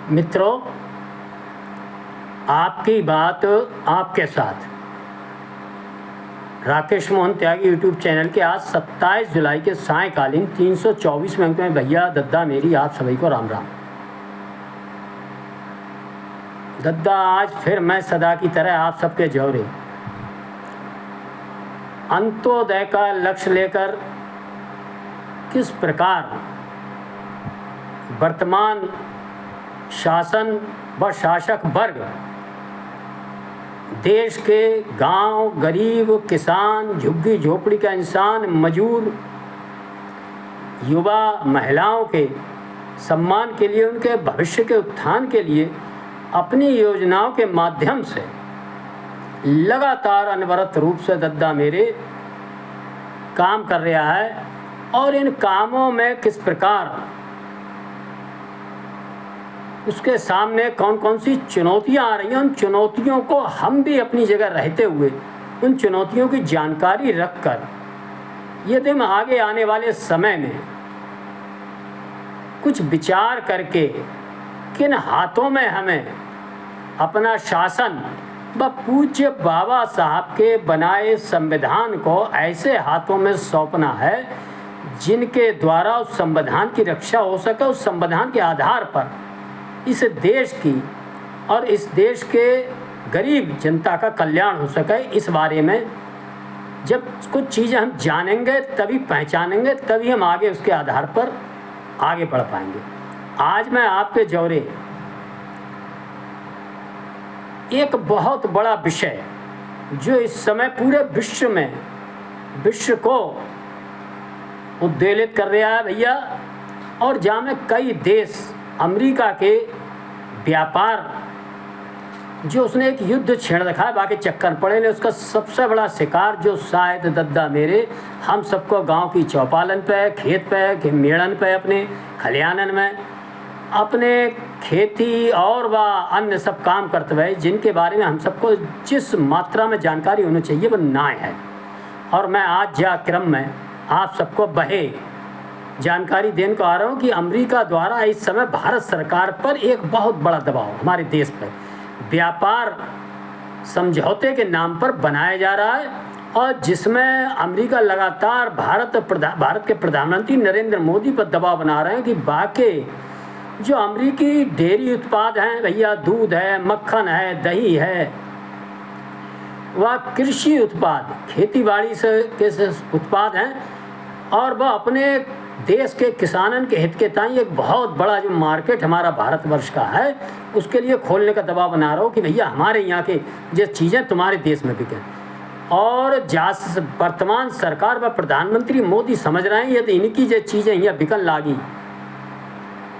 मित्रों, आपकी बात आपके साथ राकेश मोहन त्यागी यूट्यूब चैनल के आज 27 जुलाई के सायकालीन 324 अंक में भैया दद्दा मेरी आप सभी को राम राम। दद्दा आज फिर मैं सदा की तरह आप सबके जौरे अंत्योदय का लक्ष्य लेकर किस प्रकार वर्तमान शासन व शासक वर्ग देश के गांव, गरीब, किसान, झुग्गी झोपड़ी का इंसान, मजदूर, युवा, महिलाओं के सम्मान के लिए, उनके भविष्य के उत्थान के लिए अपनी योजनाओं के माध्यम से लगातार अनवरत रूप से दद्दा मेरे काम कर रहा है। और इन कामों में किस प्रकार उसके सामने कौन कौन सी चुनौतियां आ रही हैं, उन चुनौतियों को हम भी अपनी जगह रहते हुए उन चुनौतियों की जानकारी रखकर यदि हम आगे आने वाले समय में कुछ विचार करके किन हाथों में हमें अपना शासन व पूज्य बाबा साहब के बनाए संविधान को ऐसे हाथों में सौंपना है जिनके द्वारा उस संविधान की रक्षा हो सके, उस संविधान के आधार पर इस देश की और इस देश के गरीब जनता का कल्याण हो सके। इस बारे में जब कुछ चीज़ें हम जानेंगे तभी पहचानेंगे, तभी हम आगे उसके आधार पर आगे बढ़ पाएंगे। आज मैं आपके जौरे एक बहुत बड़ा विषय जो इस समय पूरे विश्व को उद्वेलित कर रहा है भैया, और जहाँ में कई देश अमेरिका के व्यापार जो उसने एक युद्ध छेड़ रखा है, बाकी चक्कर पड़े ने उसका सबसे बड़ा शिकार जो शायद दद्दा मेरे हम सबको गांव की चौपालन पे, खेत पे, मेड़न पे, अपने खलियानन में, अपने खेती और व अन्य सब काम करते हुए जिनके बारे में हम सबको जिस मात्रा में जानकारी होनी चाहिए वो ना है। और मैं आज जा क्रम में आप सबको बहे जानकारी देने को आ रहा हूँ कि अमेरिका द्वारा इस समय भारत सरकार पर एक बहुत बड़ा दबाव हमारे देश पर व्यापार समझौते के नाम पर बनाया जा रहा है, और जिसमें अमेरिका लगातार भारत के प्रधानमंत्री नरेंद्र मोदी पर दबाव बना रहे हैं कि बाकी जो अमेरिकी डेयरी उत्पाद हैं भैया, दूध है, मक्खन है, दही है, वह कृषि उत्पाद, खेती बाड़ी से के उत्पाद हैं, और वह अपने देश के किसानन के हित के ताई एक बहुत बड़ा जो मार्केट हमारा भारतवर्ष का है उसके लिए खोलने का दबाव बना रहा हो कि भैया हमारे यहाँ के जो चीज़ें तुम्हारे देश में बिकें। और वर्तमान सरकार व प्रधानमंत्री मोदी समझ रहे हैं यदि इनकी जो चीज़ें यहाँ बिकन लागी,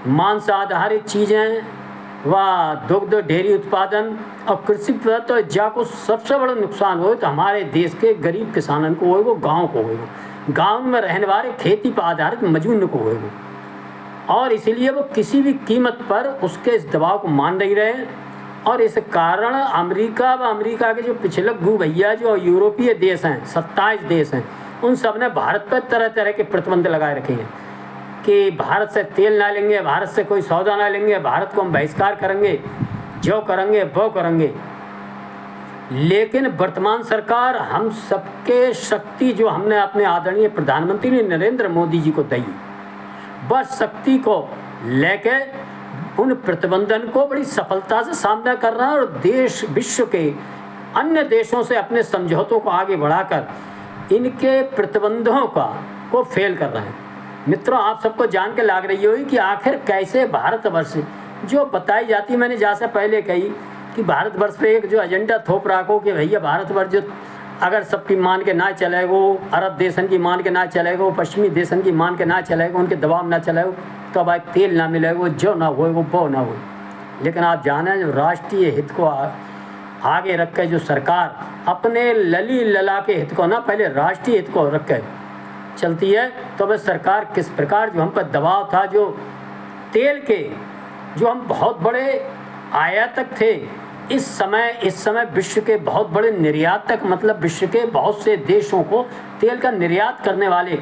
मांस आधारित चीज़ें व दुग्ध डेयरी उत्पादन और कृषि तो जाको सबसे बड़ा नुकसान हो तो हमारे देश के गरीब किसानन को होएगो, गाँव को होएगो, गांव में रहने वाले खेती पर आधारित मजदूर को हुए वो, और इसीलिए वो किसी भी कीमत पर उसके इस दबाव को मान नहीं रहे। और इस कारण अमेरिका के जो पिछले भैया जो यूरोपीय देश हैं, 27 देश हैं, उन सब ने भारत पर तरह तरह के प्रतिबंध लगाए रखे हैं कि भारत से तेल ना लेंगे, भारत से कोई सौदा ना लेंगे, भारत को हम बहिष्कार करेंगे, जो करेंगे वो करेंगे। लेकिन वर्तमान सरकार हम सबके शक्ति जो हमने अपने आदरणीय प्रधानमंत्री नरेंद्र मोदी जी को दी, बस शक्ति को लेके उन प्रतिबंधन को बड़ी सफलता से सामना कर रहा है, और देश विश्व के अन्य देशों से अपने समझौतों को आगे बढ़ाकर इनके प्रतिबंधों को फेल कर रहे हैं। मित्रों, आप सबको जान के लग रही होगी कि आखिर कैसे भारतवर्ष जो बताई जाती, मैंने जैसे पहले कही कि भारतवर्ष पे एक जो एजेंडा थोप रखो कि भैया भारतवर्ष जो अगर सबकी मान के ना चलेगो, अरब देशन की मान के ना चलेगो, पश्चिमी देशन की मान के ना चलेगो, उनके दबाव ना चलेगो, तो भाई तेल ना मिलेगो, जो ना होएगो वो ना हो। लेकिन आप जाने जो राष्ट्रीय हित को आगे रख के जो सरकार अपने लली लला के हित को ना पहले राष्ट्रीय हित को रख के चलती है, तो वह सरकार किस प्रकार जो हम पर दबाव था, जो तेल के जो हम बहुत बड़े आयातक थे, इस समय विश्व के बहुत बड़े निर्यातक, मतलब विश्व के बहुत से देशों को तेल का निर्यात करने वाले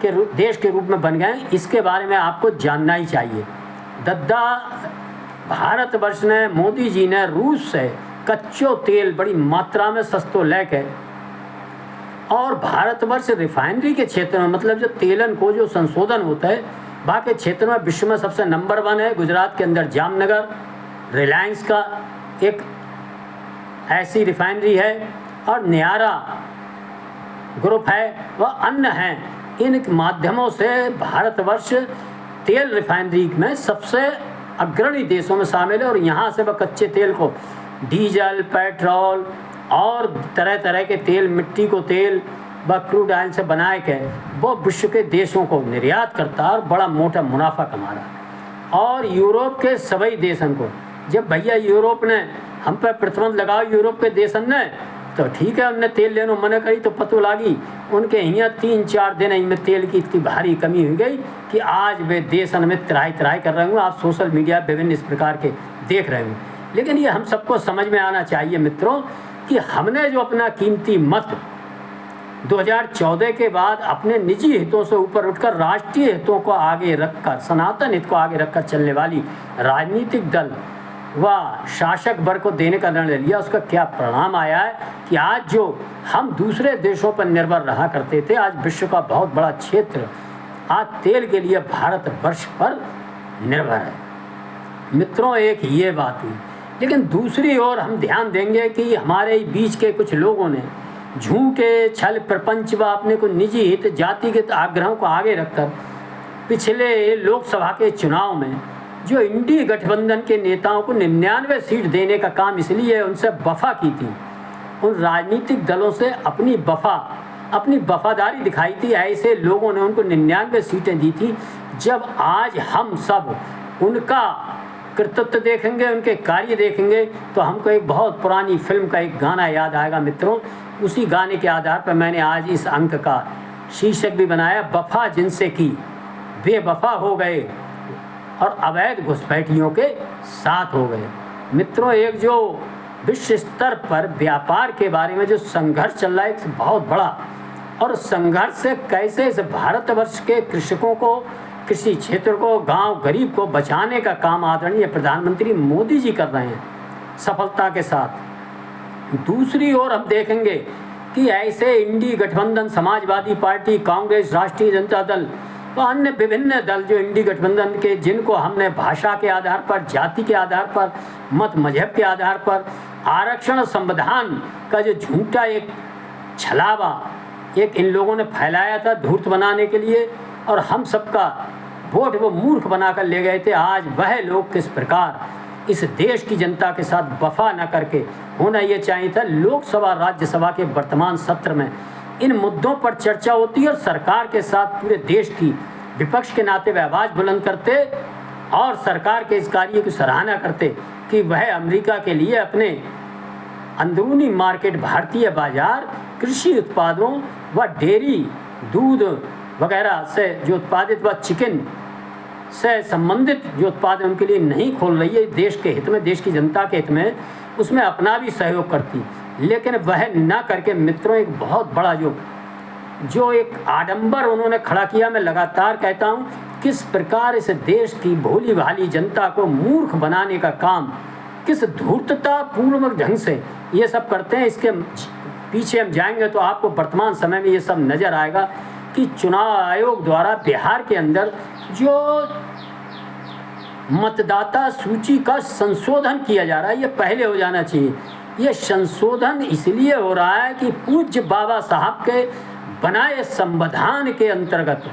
के देश के रूप में बन गए। इसके बारे में आपको जानना ही चाहिए। दद्दा भारतवर्ष ने, मोदी जी ने रूस से कच्चो तेल बड़ी मात्रा में सस्तो लेके और भारतवर्ष रिफाइनरी के क्षेत्र में, मतलब जो तेलन को जो संशोधन होता है बाकी क्षेत्र में विश्व में सबसे नंबर 1 है। गुजरात के अंदर जामनगर रिलायंस का एक ऐसी रिफाइनरी है और नियारा ग्रुप है, वह अन्य हैं। इन माध्यमों से भारतवर्ष तेल रिफाइनरी में सबसे अग्रणी देशों में शामिल है और यहाँ से वह कच्चे तेल को डीजल, पेट्रोल और तरह तरह के तेल, मिट्टी को तेल व क्रूड ऑयल से बनाए के वो विश्व के देशों को निर्यात करता है और बड़ा मोटा मुनाफा कमा रहा है। और यूरोप के सभी देशों को, जब भैया यूरोप ने हम पर प्रतिबंध लगाओ, यूरोप के देशन ने, तो ठीक है उनने तेल लेने मना करी तो पतो लागी उनके यहाँ 3-4 दिन में तेल की इतनी भारी कमी हो गई कि आज वे देशन में त्राही कर रहे होंगे। आप सोशल मीडिया विभिन्न इस प्रकार के देख रहे होंगे। लेकिन ये हम सबको समझ में आना चाहिए मित्रों कि हमने जो अपना कीमती मत 2014 के बाद अपने निजी हितों से ऊपर उठकर राष्ट्रीय हितों को आगे रखकर, सनातन हित को आगे रखकर चलने वाली राजनीतिक दल व शासक वर्ग को देने का निर्णय लिया, उसका क्या परिणाम आया है कि आज जो हम दूसरे देशों पर निर्भर रहा करते थे, आज विश्व का बहुत बड़ा क्षेत्र आज तेल के लिए भारतवर्ष पर निर्भर है। मित्रों, एक ये बात हुई। लेकिन दूसरी ओर हम ध्यान देंगे कि हमारे बीच के कुछ लोगों ने झूठे छल प्रपंच व अपने को निजी हित, जातिगत आग्रहों को आगे रखकर पिछले लोकसभा के चुनाव में जो इंडी गठबंधन के नेताओं को 99 सीट देने का काम इसलिए उनसे वफा की थी, उन राजनीतिक दलों से अपनी वफादारी दिखाई थी। ऐसे लोगों ने उनको 99 सीटें दी थी। जब आज हम सब उनका कृतित्व देखेंगे, उनके कार्य देखेंगे, तो हमको एक बहुत पुरानी फिल्म का एक गाना याद आएगा मित्रों। उसी गाने के आधार पर मैंने आज इस अंक का शीर्षक भी बनाया, वफा जिनसे की बेवफा हो गए और अवैध घुसपैठियों के साथ हो गए। मित्रों, एक जो विश्व स्तर पर व्यापार के बारे में जो संघर्ष चल रहा है, एक बहुत बड़ा, और संघर्ष से कैसे इस भारतवर्ष के कृषकों को, कृषि क्षेत्र को, गांव गरीब को बचाने का काम आदरणीय प्रधानमंत्री मोदी जी कर रहे हैं सफलता के साथ। दूसरी ओर हम देखेंगे कि ऐसे इंडी गठबंधन, समाजवादी पार्टी, कांग्रेस, राष्ट्रीय जनता दल व अन्य विभिन्न दल जो इंडी गठबंधन के, जिनको हमने भाषा के आधार पर, जाति के आधार पर, मत मजहब के आधार पर आरक्षण संविधान का जो झूठा एक छलावा एक इन लोगों ने फैलाया था धूर्त बनाने के लिए और हम सबका वोट वो मूर्ख बनाकर ले गए थे। आज वह लोग किस प्रकार इस देश की जनता के साथ वफा न करके, होना ये चाहिए था लोकसभा राज्यसभा के वर्तमान सत्र में इन मुद्दों पर चर्चा होती और सरकार के साथ पूरे देश की विपक्ष के नाते वे आवाज़ बुलंद करते और सरकार के इस कार्य की सराहना करते कि वह अमेरिका के लिए अपने अंदरूनी मार्केट, भारतीय बाजार, कृषि उत्पादों व डेयरी, दूध वगैरह से जो उत्पादित व चिकन से संबंधित जो उत्पाद उनके लिए नहीं खोल रही है देश के हित में, देश की जनता के हित में, उसमें अपना भी सहयोग करती। लेकिन वह न करके मित्रों एक बहुत बड़ा जो एक आडंबर उन्होंने खड़ा किया। मैं लगातार कहता हूँ किस प्रकार इस देश की भोली भाली जनता को मूर्ख बनाने का काम किस धूर्तता पूर्वक ढंग से ये सब करते हैं। इसके पीछे हम जाएंगे तो आपको वर्तमान समय में ये सब नज़र आएगा कि चुनाव आयोग द्वारा बिहार के अंदर जो मतदाता सूची का संशोधन किया जा रहा है, ये पहले हो जाना चाहिए। ये संशोधन इसलिए हो रहा है कि पूज्य बाबा साहब के बनाए संविधान के अंतर्गत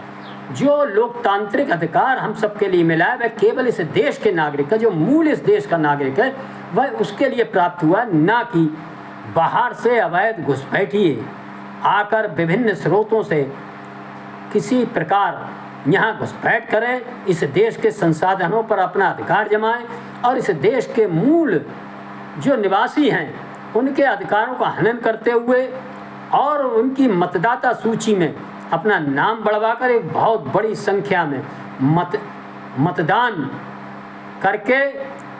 जो लोकतांत्रिक अधिकार हम सबके लिए मिला है वह केवल इस देश के नागरिक का, जो मूल इस देश का नागरिक है, वह उसके लिए प्राप्त हुआ, ना कि बाहर से अवैध घुसपैठिए आकर विभिन्न स्रोतों से किसी प्रकार यहाँ घुसपैठ करें, इस देश के संसाधनों पर अपना अधिकार जमाएं और इस देश के मूल जो निवासी हैं उनके अधिकारों का हनन करते हुए और उनकी मतदाता सूची में अपना नाम बढ़वाकर एक बहुत बड़ी संख्या में मतदान करके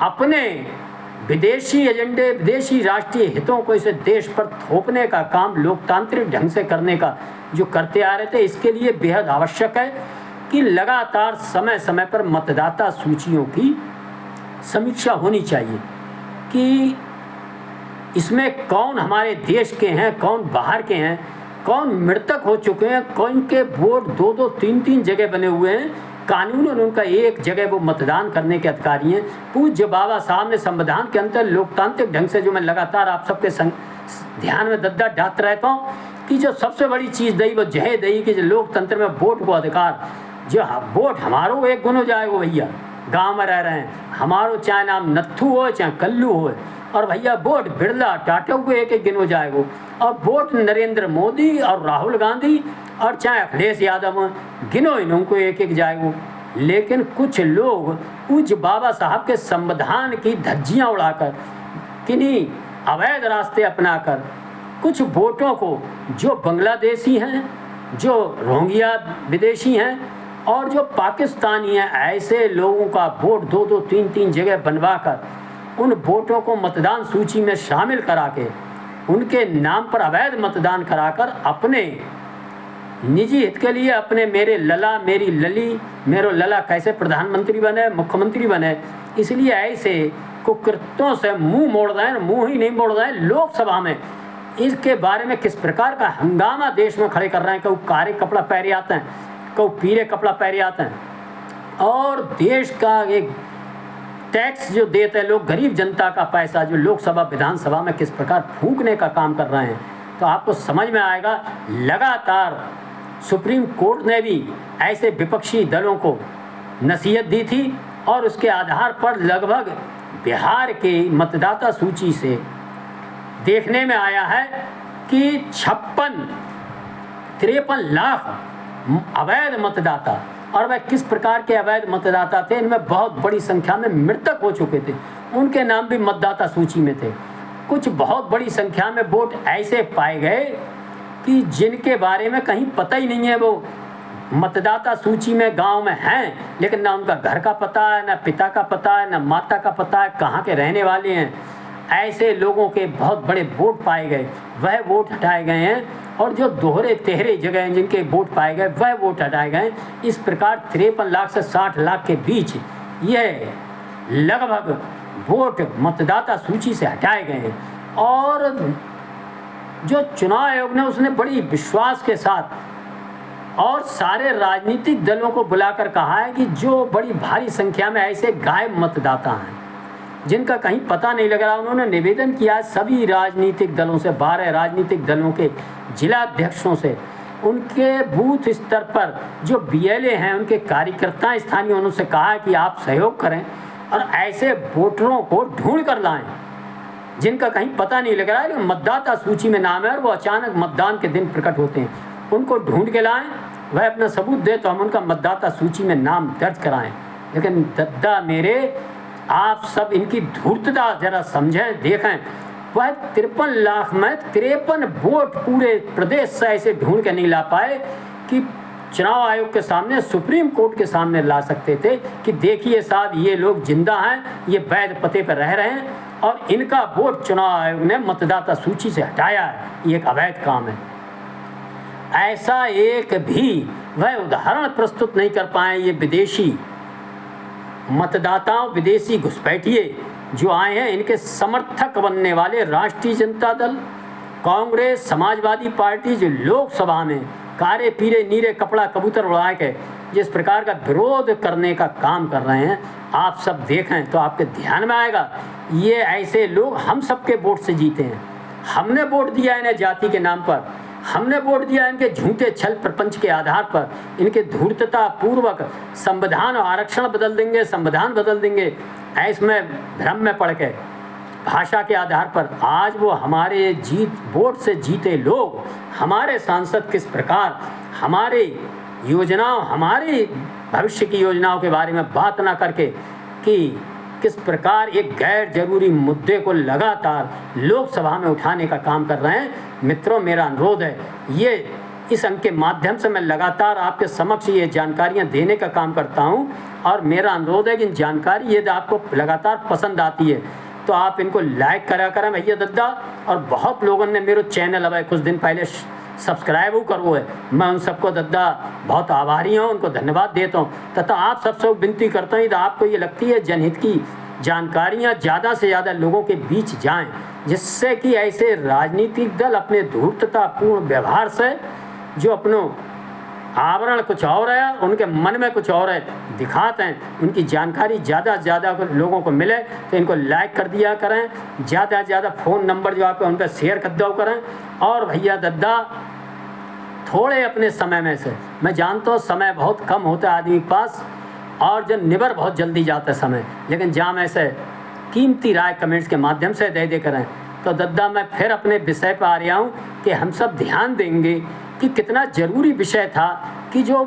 अपने विदेशी एजेंडे, विदेशी राष्ट्रीय हितों को इस देश पर थोपने का काम लोकतांत्रिक ढंग से करने का जो करते आ रहे थे, इसके लिए बेहद आवश्यक है कि लगातार समय समय पर मतदाता सूचियों की समीक्षा होनी चाहिए कि इसमें कौन हमारे देश के हैं, कौन बाहर के हैं, कौन मृतक हो चुके हैं, कौन के वोट 2-2, 3-3 जगह बने हुए हैं, कानूनन उनका एक जगह वो मतदान करने के अधिकारी हैं। पूज्य बाबा साहब ने संविधान के अंदर लोकतांत्रिक ढंग से, जो मैं लगातार आप सबके ध्यान में दद्दा डालता रहता हूँ, कि जो सबसे बड़ी चीज़ दई वो जहे दई कि जो लोकतंत्र में वोट को अधिकार, जो वोट हमारो एक गुण हो जाएगा भैया, गांव में रह रहे हैं हमारो, चाहे नाम नत्थू हो चाहे कल्लू हो, और भैया वोट बिरला टाटा को एक एक गिन हो जाएगा, और वोट नरेंद्र मोदी और राहुल गांधी और चाहे अखिलेश यादव गिनो इनको एक एक जाएगा। लेकिन कुछ लोग पूज्य बाबा साहब के संविधान की धज्जियाँ उड़ाकर, किन्हीं अवैध रास्ते अपनाकर कुछ वोटों को, जो बांग्लादेशी हैं, जो रोहिंग्या विदेशी हैं और जो पाकिस्तानी हैं, ऐसे लोगों का वोट 2-2, 3-3 जगह बनवा कर उन वोटों को मतदान सूची में शामिल करा के उनके नाम पर अवैध मतदान कराकर अपने निजी हित के लिए, अपने मेरे लला मेरी लली, मेरो लला कैसे प्रधानमंत्री बने, मुख्यमंत्री बने, इसलिए ऐसे कुकृत्यों से मुंह मोड़ रहे हैं, मुंह ही नहीं मोड़ रहे हैं। लोकसभा में इसके बारे में किस प्रकार का हंगामा देश में खड़े कर रहे हैं। कभी कारे कपड़ा पहने आते हैं, कभी पीले कपड़ा पहने आते हैं, और देश का एक टैक्स जो देते हैं लोग, गरीब जनता का पैसा जो लोकसभा विधानसभा में किस प्रकार फूंकने का काम कर रहे हैं, तो आपको समझ में आएगा। लगातार सुप्रीम कोर्ट ने भी ऐसे विपक्षी दलों को नसीहत दी थी, और उसके आधार पर लगभग बिहार के मतदाता सूची से देखने में आया है कि 53 लाख अवैध मतदाता, और वह किस प्रकार के अवैध मतदाता थे, इनमें बहुत बड़ी संख्या में मृतक हो चुके थे, उनके नाम भी मतदाता सूची में थे। कुछ बहुत बड़ी संख्या में वोट ऐसे पाए गए कि जिनके बारे में कहीं पता ही नहीं है, वो मतदाता सूची में गांव में हैं, लेकिन ना उनका घर का पता है, ना पिता का पता है, ना माता का पता है, कहाँ के रहने वाले हैं। ऐसे लोगों के बहुत बड़े वोट पाए गए, वह वोट हटाए गए हैं, और जो दोहरे तेहरे जगह हैं जिनके वोट पाए गए, वह वोट हटाए गए। इस प्रकार 53 लाख से 60 लाख के बीच यह लगभग वोट मतदाता सूची से हटाए गए हैं। और जो चुनाव आयोग ने, उसने बड़ी विश्वास के साथ और सारे राजनीतिक दलों को बुलाकर कहा है कि जो बड़ी भारी संख्या में ऐसे गायब मतदाता हैं जिनका कहीं पता नहीं लग रहा, उन्होंने निवेदन किया सभी राजनीतिक दलों से, 12 राजनीतिक दलों के जिला अध्यक्षों से, उनके बूथ स्तर पर जो BLA हैं, उनके कार्यकर्ता स्थानीय, उनसे कहा है कि आप सहयोग करें और ऐसे वोटरों को ढूंढ कर लाएं जिनका कहीं पता नहीं लग रहा है, लेकिन मतदाता सूची में नाम है और वो अचानक मतदान के दिन प्रकट होते हैं। उनको ढूंढ के लाएं, वह अपना सबूत दे तो हम उनका मतदाता सूची में नाम दर्ज कराएं। लेकिन दद्दा मेरे, आप सब इनकी धूर्तता जरा समझें, देखें। वह 53 लाख में 53 वोट पूरे प्रदेश से ऐसे ढूंढ के नहीं ला पाए कि चुनाव आयोग के सामने, सुप्रीम कोर्ट के सामने ला सकते थे कि देखिए साहब, ये लोग जिंदा हैं, ये वैध पते पर रह रहे हैं और इनका वोट चुनाव आयोग ने मतदाता सूची से हटाया है, ये एक अवैध काम है। ऐसा एक भी वह उदाहरण प्रस्तुत नहीं कर पाए ये विदेशी मतदाताओं, विदेशी घुसपैठिए जो आए हैं। इनके समर्थक बनने वाले राष्ट्रीय जनता दल, कांग्रेस, समाजवादी पार्टी जो लोकसभा में कारे पीरे नीरे कपड़ा कबूतर उड़ा के जिस प्रकार का विरोध करने का काम कर रहे हैं, आप सब देखें तो आपके ध्यान में आएगा। ये ऐसे लोग हम सबके वोट से जीते हैं, हमने वोट दिया इन्हें जाति के नाम पर, हमने वोट दिया इनके झूठे छल प्रपंच के आधार पर, इनके धूर्तता पूर्वक संविधान और आरक्षण बदल देंगे, संविधान बदल देंगे, ऐसे में भ्रम में पड़ के भाषा के आधार पर आज वो हमारे वोट से जीते लोग, हमारे सांसद किस प्रकार हमारे योजनाओं, हमारी भविष्य की योजनाओं के बारे में बात ना करके कि किस प्रकार एक गैर जरूरी मुद्दे को लगातार लोकसभा में उठाने का काम कर रहे हैं। मित्रों, मेरा अनुरोध है, ये इस अंक के माध्यम से मैं लगातार आपके समक्ष ये जानकारियां देने का काम करता हूं, और मेरा अनुरोध है कि जानकारी यदि आपको लगातार पसंद आती है तो आप इनको लाइक करा करें भैया दद्दा। और बहुत लोगों ने मेरे चैनल अब कुछ दिन पहले सब्सक्राइब करो है, मैं उन सबको दद्दा बहुत आभारी हूँ, उनको धन्यवाद देता हूँ। तथा आप सबसे विनती करता हूँ, यदि आपको ये लगती है जनहित की जानकारियां ज़्यादा से ज़्यादा लोगों के बीच जाएं, जिससे कि ऐसे राजनीतिक दल अपने धूर्ततापूर्ण व्यवहार से जो अपनों आवरण कुछ और है, उनके मन में कुछ और है दिखाते हैं, उनकी जानकारी ज़्यादा से ज़्यादा लोगों को मिले तो इनको लाइक कर दिया करें, ज़्यादा से ज़्यादा फ़ोन नंबर जो आपके उन पर शेयर कर दो करें। और भैया दद्दा थोड़े अपने समय में से, मैं जानता हूँ समय बहुत कम होता है आदमी के पास और जो निबर बहुत जल्दी जाता है समय, लेकिन जहाँ में से कीमती राय कमेंट्स के माध्यम से दे करें। तो दद्दा मैं फिर अपने विषय पर आ रहा हूँ कि हम सब ध्यान देंगे कि कितना ज़रूरी विषय था कि जो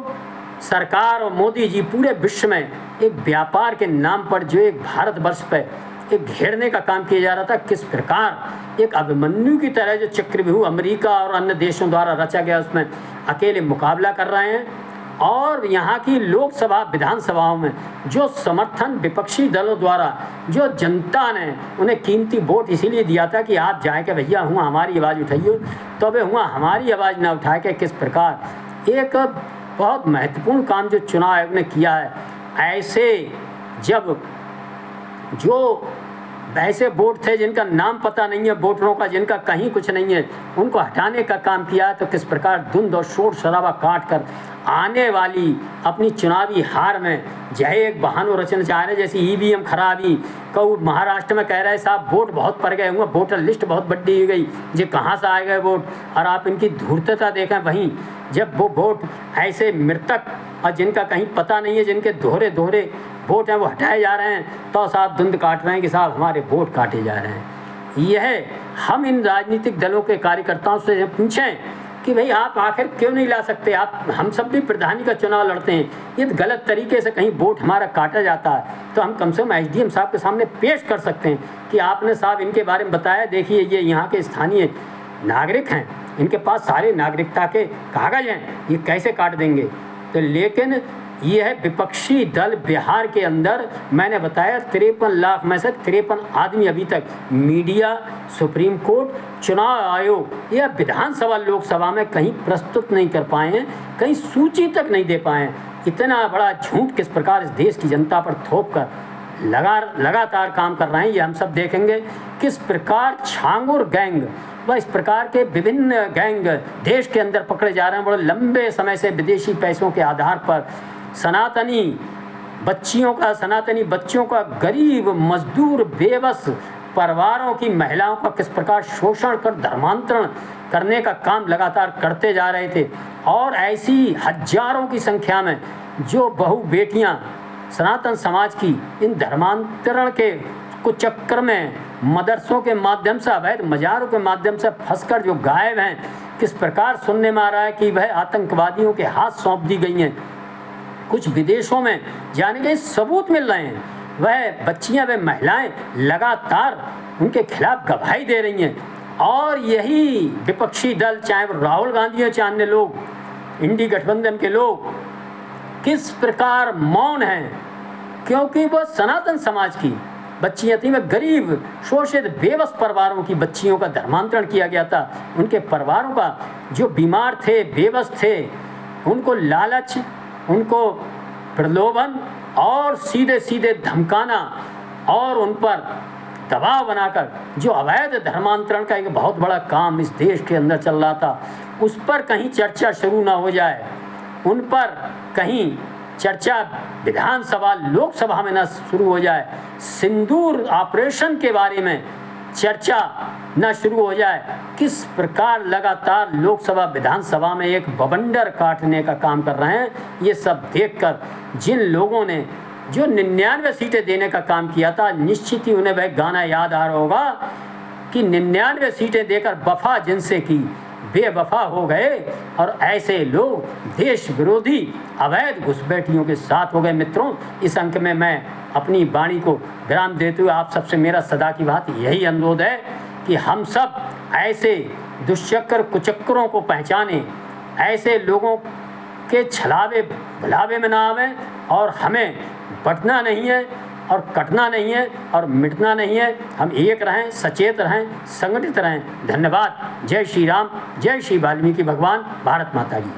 सरकार और मोदी जी पूरे विश्व में एक व्यापार के नाम पर जो एक भारतवर्ष पर एक घेरने का काम किया जा रहा था, किस प्रकार एक अभिमन्यु की तरह जो चक्रव्यूह अमेरिका और अन्य देशों द्वारा रचा गया उसमें अकेले मुकाबला कर रहे हैं। और यहाँ की लोकसभा विधानसभाओं में जो समर्थन विपक्षी दलों द्वारा जो जनता ने उन्हें कीमती वोट इसीलिए दिया था कि आप जाए के भैया हुआ हमारी आवाज़ उठाइए, तो वे हुआ हमारी आवाज़ ना उठा के किस प्रकार एक बहुत महत्वपूर्ण काम जो चुनाव आयोग ने किया है, ऐसे जब जो ऐसे वोट थे जिनका नाम पता नहीं है, वोटरों का जिनका कहीं कुछ नहीं है, उनको हटाने का काम किया। तो किस प्रकार धुंध और शोर शराबा काट कर आने वाली अपनी चुनावी हार में जय एक बहानो रचना चाह रहे, जैसे ईवीएम खराबी कहूँ महाराष्ट्र में कह रहे साहब वोट बहुत पड़ गए हुए, वोटर लिस्ट बहुत बड़ी हो गई, ये कहाँ से आए गए वोट। और आप इनकी धूर्तता देखें, वहीं जब वो वोट ऐसे मृतक और जिनका कहीं पता नहीं है, जिनके दोहरे वोट हैं वो हटाए जा रहे हैं, तो साहब धुंध काट रहे हैं कि साहब हमारे वोट काटे जा रहे हैं। यह हम इन राजनीतिक दलों के कार्यकर्ताओं से पूछें कि भाई आप आखिर क्यों नहीं ला सकते, आप हम सब भी प्रधानी का चुनाव लड़ते हैं, ये गलत तरीके से कहीं वोट हमारा काटा जाता है तो हम कम से कम एसडीएम साहब के सामने पेश कर सकते हैं कि आपने साहब इनके बारे में बताया, देखिए ये यहाँ के स्थानीय नागरिक हैं, इनके पास सारे नागरिकता के कागज हैं, ये कैसे काट देंगे। तो लेकिन ये है विपक्षी दल बिहार के अंदर, मैंने बताया 53 लाख में से 53 आदमी अभी तक मीडिया, सुप्रीम कोर्ट, चुनाव आयोग या विधानसभा लोकसभा में कहीं प्रस्तुत नहीं कर पाए हैं, कहीं सूची तक नहीं दे पाए हैं। इतना बड़ा झूठ किस प्रकार इस देश की जनता पर थोप कर लगातार काम कर रहे हैं, ये हम सब देखेंगे। किस प्रकार छांगुर गैंग व इस प्रकार के विभिन्न गैंग देश के अंदर पकड़े जा रहे हैं, बड़े लंबे समय से विदेशी पैसों के आधार पर सनातनी बच्चियों का गरीब मजदूर बेबस परिवारों की महिलाओं का किस प्रकार शोषण कर धर्मांतरण करने का काम लगातार करते जा रहे थे। और ऐसी हजारों की संख्या में जो बहु बेटियां सनातन समाज की इन धर्मांतरण के कुछ चक्कर में मदरसों के माध्यम से, अवैध मजारों के माध्यम से फंसकर जो गायब हैं, किस प्रकार सुनने में आ रहा है कि वह आतंकवादियों के हाथ सौंप दी गई हैं, कुछ विदेशों में जाने के सबूत मिल रहे हैं, वह बच्चियां व महिलाएं लगातार उनके खिलाफ गवाही दे रही हैं। और यही विपक्षी दल, चाहे वो राहुल गांधी हो चाहे अन्य लोग, इंडी गठबंधन के लोग, किस प्रकार मौन हैं, क्योंकि वो सनातन समाज की बच्चियां थी, में गरीब शोषित बेबस परिवारों की बच्चियों का धर्मांतरण किया गया था। उनके परिवारों का जो बीमार थे, बेबस थे, उनको लालच, उनको प्रलोभन और सीधे सीधे धमकाना और उन पर दबाव बनाकर जो अवैध धर्मांतरण का एक बहुत बड़ा काम इस देश के अंदर चल रहा था, उस पर कहीं चर्चा शुरू ना हो जाए, उन पर कहीं चर्चा विधानसभा लोकसभा में ना शुरू हो जाए, सिंदूर ऑपरेशन के बारे में चर्चा न शुरू हो जाए। किस प्रकार लगातार लोकसभा विधानसभा में एक बवंडर काटने का काम कर रहे हैं, ये सब देखकर जिन लोगों ने जो 99 सीटें देने का काम किया था, निश्चित ही उन्हें वह गाना याद आ रहा होगा कि 99 सीटें देकर वफा जिनसे की बेवफा हो गए, और ऐसे लोग देश विरोधी अवैध घुसपैठियों के साथ हो गए। मित्रों, इस अंक में मैं अपनी वाणी को विराम देते हुए आप सबसे मेरा सदा की बात यही अनुरोध है कि हम सब ऐसे दुष्चक्र कुचक्रों को पहचानें, ऐसे लोगों के छलावे भुलावे में ना आवें, और हमें बटना नहीं है और कटना नहीं है और मिटना नहीं है। हम एक रहें, सचेत रहें, संगठित रहें। धन्यवाद। जय श्री राम, जय श्री वाल्मीकि भगवान। भारत माता की।